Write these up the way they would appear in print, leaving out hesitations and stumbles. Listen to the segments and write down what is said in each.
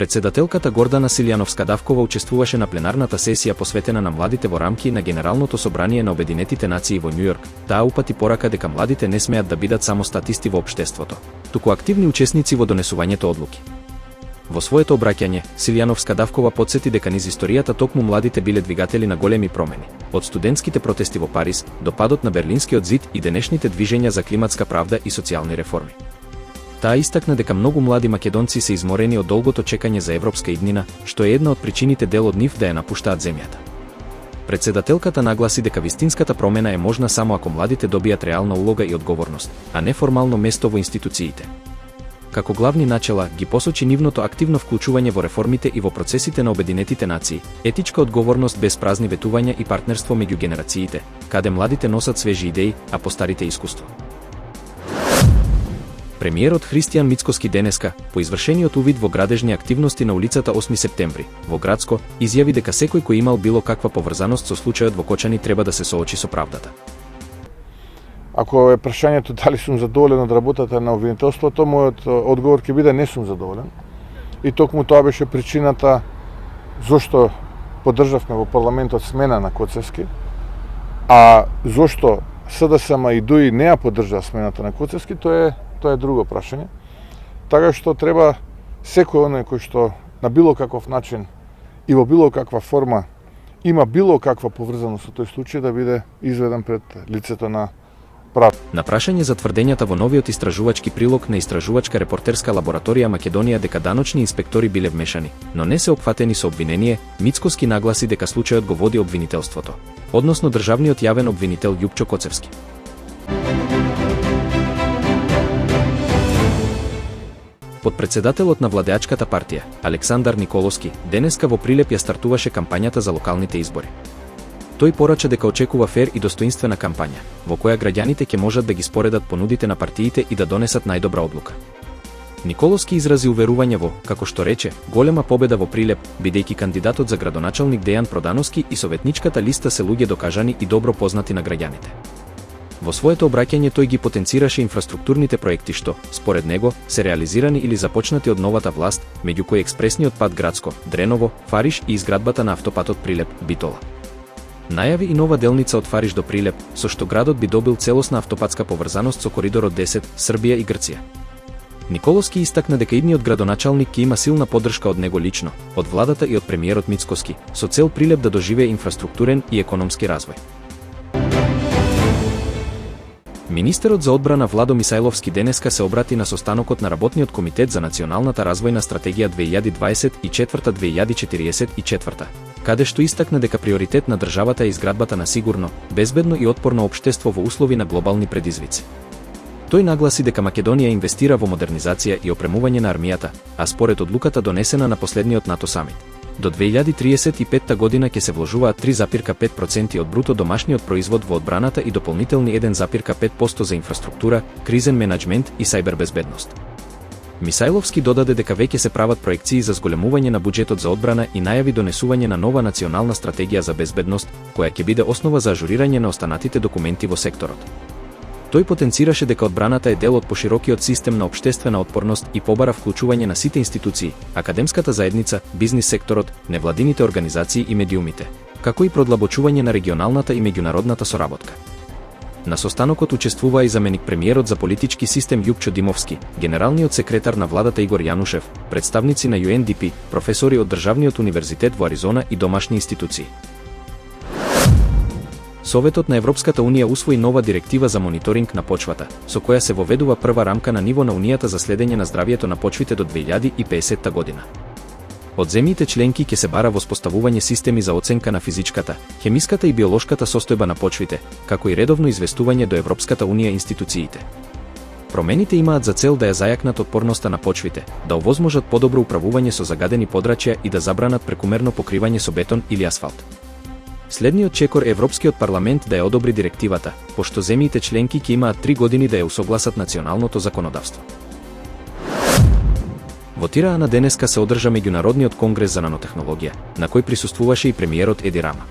Председателката Гордана Силјановска-Давкова учествуваше на пленарната сесија посветена на младите во рамки на Генералното собрание на Обединетите нации во Њујорк. Таа упати порака дека младите не смеат да бидат само статисти во општеството, туку активни учесници во донесувањето одлуки. Во своето обраќање, Силјановска-Давкова потсети дека низ историјата токму младите биле двигатели на големи промени, од студентските протести во Париз до падот на Берлинскиот зид и денешните движења за климатска правда и социјални реформи. Таа истакна дека многу млади македонци се изморени од долгото чекање за европска иднина, што е една од причините дел од нив да ја напуштаат земјата. Председателката нагласи дека вистинската промена е можна само ако младите добијат реална улога и одговорност, а не формално место во институциите. Како главни начела ги посочи нивното активно вклучување во реформите и во процесите на Обединетите нации, етичка одговорност без празни ветувања и партнерство меѓу генерациите, каде младите носат свежи идеи, а постарите искуство. Премиерот Христијан Мицкоски денеска, по извршениот увид во градежни активности на улицата 8 септември, во Градско, изјави дека секој кој имал било каква поврзаност со случајот во Кочани треба да се соочи со правдата. Ако е прашањето дали сум задоволен од работата на обвинителството, мојот одговор ќе биде не сум задоволен. И токму тоа беше причината зошто поддржавме во парламентот смена на Коцевски, а зошто СДСМ и ДУИ не ја поддржаа смената на Коцевски, тоа е друго прашање. Така што треба секој оној кој што на било каков начин и во било каква форма има било каква поврзаност со тој случај да биде изведен пред лицето на прав. На прашање за тврдењата во новиот истражувачки прилог на истражувачка репортерска лабораторија Македонија дека даночни инспектори биле вмешани, но не се опфатени со обвинение, Мицкоски нагласи дека случајот го води обвинителството, односно државниот јавен обвинител Љупчо Коцевски. Подпредседателот на владеачката партија, Александар Николовски, денеска во Прилеп ја стартуваше кампањата за локалните избори. Тој порача дека очекува фер и достоинствена кампања, во која граѓаните ќе можат да ги споредат понудите на партиите и да донесат најдобра одлука. Николовски изрази уверување во, како што рече, голема победа во Прилеп, бидејќи кандидатот за градоначалник Дејан Продановски и советничката листа се луѓе докажани и добро познати на граѓаните. Во своето обраќање тој ги потенцираше инфраструктурните проекти што, според него, се реализирани или започнати од новата власт, меѓу кои експресниот пат Градско, Дреново, Фариш и изградбата на автопатот Прилеп-Битола. Најави и нова делница од Фариш до Прилеп, со што градот би добил целосна автопатска поврзаност со коридорот 10, Србија и Грција. Николовски истакна дека идниот градоначалник ќе има силна поддршка од него лично, од владата и од премиерот Мицкоски, со цел Прилеп да доживее инфраструктурен и економски развој. Министерот за одбрана Владо Мисајловски денеска се обрати на состанокот на работниот комитет за националната развојна стратегија 2024-2044, каде што истакна дека приоритет на државата е изградбата на сигурно, безбедно и отпорно општество во услови на глобални предизвици. Тој нагласи дека Македонија инвестира во модернизација и опремување на армијата, а според одлуката донесена на последниот НАТО самит, до 2035 година ќе се вложуваат 3,5% од бруто домашниот производ во одбраната и дополнителни 1,5% за инфраструктура, кризен менаџмент и сајбербезбедност. Мисајловски додаде дека веќе се прават проекции за зголемување на буџетот за одбрана и најави донесување на нова национална стратегија за безбедност, која ќе биде основа за ажурирање на останатите документи во секторот. Тој потенцираше дека одбраната е дел од поширокиот систем на општествена отпорност и побара вклучување на сите институции, академската заедница, бизнис секторот, невладините организации и медиумите, како и продлабочување на регионалната и меѓународната соработка. На состанокот учествува и заменик премиерот за политички систем Љупчо Димовски, генералниот секретар на владата Игор Јанушев, представници на UNDP, професори од Државниот универзитет во Аризона и домашни институции. Советот на Европската Унија усвои нова директива за мониторинг на почвата, со која се воведува прва рамка на ниво на Унијата за следење на здравието на почвите до 2050 година. Од земјите членки ќе се бара воспоставување системи за оценка на физичката, хемиската и биолошката состојба на почвите, како и редовно известување до Европската Унија институциите. Промените имаат за цел да ја зајакнат отпорноста на почвите, да овозможат подобро управување со загадени подрачја и да забранат прекумерно покривање со бетон или асфалт. Следниот чекор е Европскиот парламент да ја одобри директивата, пошто земјите членки ќе имаат 3 години да ја усогласат националното законодавство. Во Тираана денеска се одржа меѓународниот конгрес за нанотехнологија, на кој присуствуваше и премиерот Еди Рама.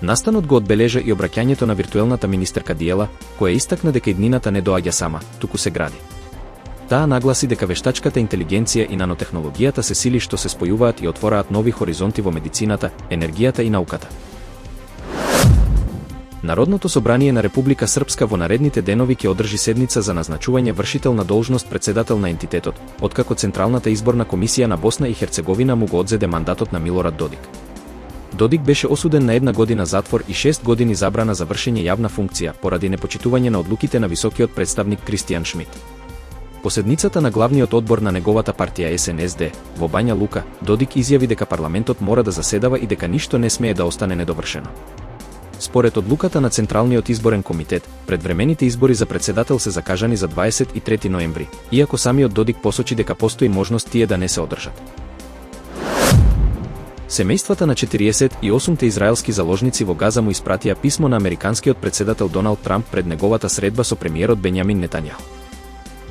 Настанот го одбележа и обраќањето на виртуелната министерка Диела, која истакна дека иднината не доаѓа сама, туку се гради. Таа нагласи дека вештачката интелигенција и нанотехнологијата се сили што се спојуваат и отвораат нови хоризонти во медицината, енергијата и науката. Народното собрание на Република Српска во наредните денови ќе одржи седница за назначување вршител на должност председател на ентитетот, откако Централната изборна комисија на Босна и Херцеговина му го одзеде мандатот на Милорад Додик. Додик беше осуден на 1 година затвор и 6 години забрана за вршење јавна функција поради непочитување на одлуките на високиот представник Кристијан Шмит. По седницата на главниот одбор на неговата партија СНСД во Бања Лука, Додик изјави дека парламентот мора да заседава и дека ништо не смее да остане недовршено. Според одлуката на Централниот изборен комитет, предвремените избори за председател се закажани за 23 ноември, иако самиот Додик посочи дека постои можност тие да не се одржат. Семејствата на 48 израелски заложници во Газа му испратија писмо на американскиот председател Доналд Трамп пред неговата средба со премиерот Бенјамин Нетањаху.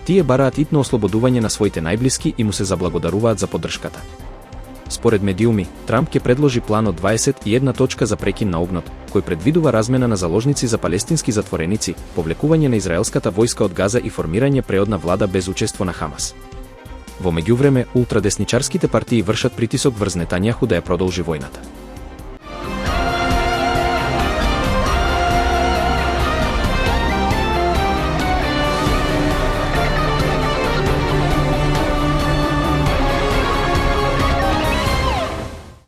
Тие бараат итно ослободување на своите најблиски и му се заблагодаруваат за поддршката. Според медиуми, Трамп ќе предложи план од 21 точка за прекин на огнот, кој предвидува размена на заложници за палестински затвореници, повлекување на израелската војска од Газа и формирање преодна влада без учество на Хамас. Во меѓувреме, ултрадесничарските партии вршат притисок врз Нетањаху да ја продолжи војната.